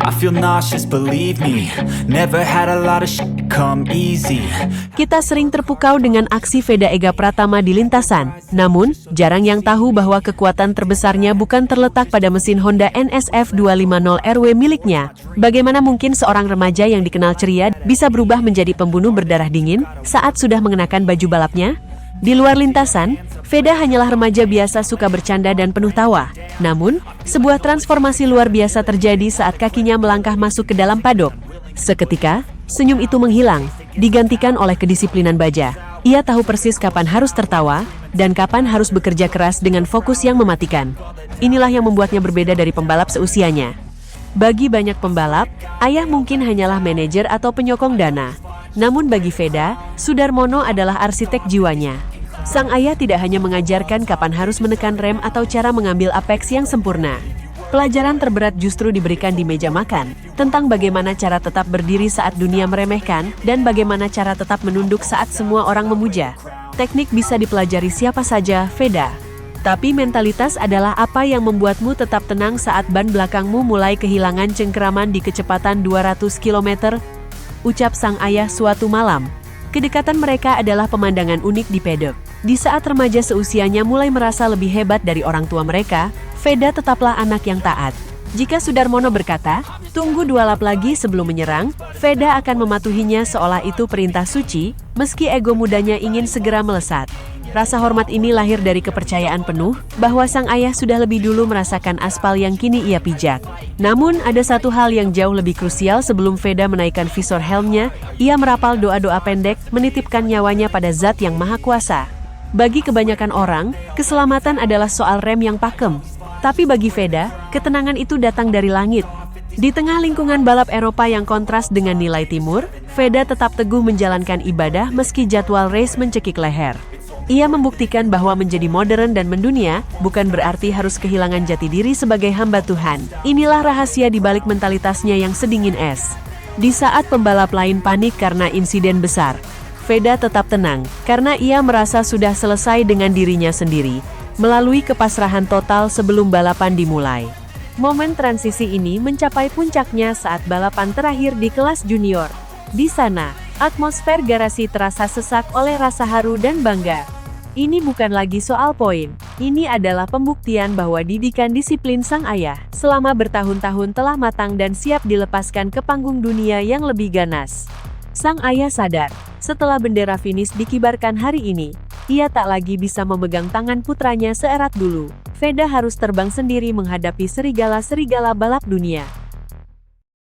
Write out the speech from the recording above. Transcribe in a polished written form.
I feel nauseous, believe me. Never had a lot of shit come easy. Kita sering terpukau dengan aksi Veda Ega Pratama di lintasan. Namun, jarang yang tahu bahwa kekuatan terbesarnya bukan terletak pada mesin Honda NSF 250RW miliknya. Bagaimana mungkin seorang remaja yang dikenal ceria bisa berubah menjadi pembunuh berdarah dingin saat sudah mengenakan baju balapnya? Di luar lintasan, Veda hanyalah remaja biasa suka bercanda dan penuh tawa. Namun, sebuah transformasi luar biasa terjadi saat kakinya melangkah masuk ke dalam padok. Seketika, senyum itu menghilang, digantikan oleh kedisiplinan baja. Ia tahu persis kapan harus tertawa, dan kapan harus bekerja keras dengan fokus yang mematikan. Inilah yang membuatnya berbeda dari pembalap seusianya. Bagi banyak pembalap, ayah mungkin hanyalah manajer atau penyokong dana. Namun bagi Veda, Sudarmono adalah arsitek jiwanya. Sang ayah tidak hanya mengajarkan kapan harus menekan rem atau cara mengambil apex yang sempurna. Pelajaran terberat justru diberikan di meja makan, tentang bagaimana cara tetap berdiri saat dunia meremehkan, dan bagaimana cara tetap menunduk saat semua orang memuja. Teknik bisa dipelajari siapa saja, Veda. Tapi mentalitas adalah apa yang membuatmu tetap tenang saat ban belakangmu mulai kehilangan cengkeraman di kecepatan 200 km, ucap sang ayah suatu malam. Kedekatan mereka adalah pemandangan unik di pedok. Di saat remaja seusianya mulai merasa lebih hebat dari orang tua mereka, Veda tetaplah anak yang taat. Jika Sudarmono berkata, tunggu 2 lap lagi sebelum menyerang, Veda akan mematuhinya seolah itu perintah suci, meski ego mudanya ingin segera melesat. Rasa hormat ini lahir dari kepercayaan penuh bahwa sang ayah sudah lebih dulu merasakan aspal yang kini ia pijak. Namun, ada satu hal yang jauh lebih krusial sebelum Veda menaikkan visor helmnya, ia merapal doa-doa pendek, menitipkan nyawanya pada Zat yang Maha Kuasa. Bagi kebanyakan orang, keselamatan adalah soal rem yang pakem. Tapi bagi Veda, ketenangan itu datang dari langit. Di tengah lingkungan balap Eropa yang kontras dengan nilai timur, Veda tetap teguh menjalankan ibadah meski jadwal race mencekik leher. Ia membuktikan bahwa menjadi modern dan mendunia bukan berarti harus kehilangan jati diri sebagai hamba Tuhan. Inilah rahasia di balik mentalitasnya yang sedingin es. Di saat pembalap lain panik karena insiden besar, Veda tetap tenang karena ia merasa sudah selesai dengan dirinya sendiri, melalui kepasrahan total sebelum balapan dimulai. Momen transisi ini mencapai puncaknya saat balapan terakhir di kelas junior. Di sana, atmosfer garasi terasa sesak oleh rasa haru dan bangga. Ini bukan lagi soal poin. Ini adalah pembuktian bahwa didikan disiplin sang ayah selama bertahun-tahun telah matang dan siap dilepaskan ke panggung dunia yang lebih ganas. Sang ayah sadar, setelah bendera finish dikibarkan hari ini, ia tak lagi bisa memegang tangan putranya seerat dulu. Veda harus terbang sendiri menghadapi serigala-serigala balap dunia.